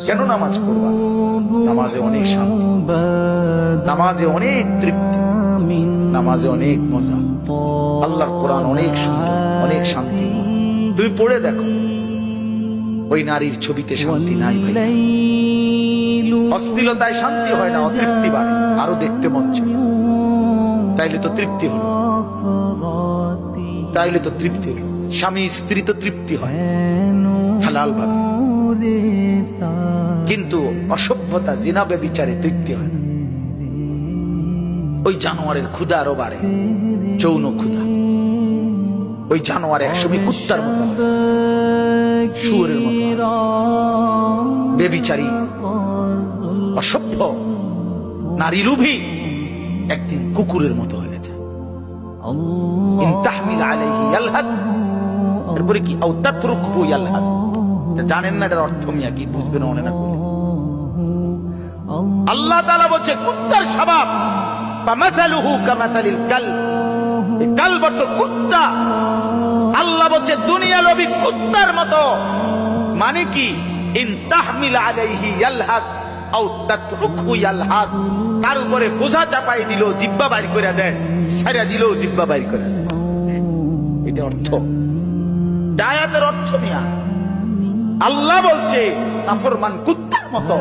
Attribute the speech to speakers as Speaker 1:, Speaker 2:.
Speaker 1: কেন নামাজ পড়বা? নামাজে অনেক শান্তি, নামাজে অনেক তৃপ্তি, নামাজে অনেক মজা। আল্লাহর কোরআন অনেক সুন্দর, অনেক শান্তি। তুমি পড়ে দেখো, ওই নারীর ছবিতে শান্তি নাই ভাই। অশ্লীলতায় শান্তি হয় না, অতৃপ্তি বাড়ে, আরো দেখতে মন চায়। তাইলে তো তৃপ্তি হলো, তাইলে তো তৃপ্তি হলো। স্বামী স্ত্রী তো তৃপ্তি হয় হালাল ভাবে, কিন্তু অসভ্যতা জিনা ব্যভিচারে তৃপ্তি হয় না। ওই জানোয়ারের ক্ষুধা আরো বাড়ে, যৌন ক্ষুধা। ওই জানোয়ার একসময় কুত্তার মতো হয়, শুয়োরের মতো হয়। ব্যভিচারী অসভ্য নারী লোভী একদিন কুকুরের মতো হয়ে যায়। ইন তাহমিল আলাইহি ইয়ালহাস, এরপরে কি আও তাতরুকহু ইয়ালহাস। জানেন না এর অর্থ মিয়া কি, বুঝবেন না না। আল্লাহ তাআলা বলছে কুত্তার স্বভাব, ফামাসালুহু কামাসালিল কালব, এই কালব তো কুত্তা। আল্লাহ বলছে দুনিয়া লোভী কুত্তার মতো। মানে কি? ইন তাহমিল আলাইহি ইয়ালহাস আও তাতরুকহু ইয়ালহাস। তার উপরে বোঝা চাপাই দিল, জিহ্বা বাইর করে দেয়, ছাইরা দিল, জিহ্বা বাইর করে দেয়। এটা অর্থ, আয়াতের অর্থ মিয়া। আল্লাহ বলছে নাফরমান কুত্তার মতো।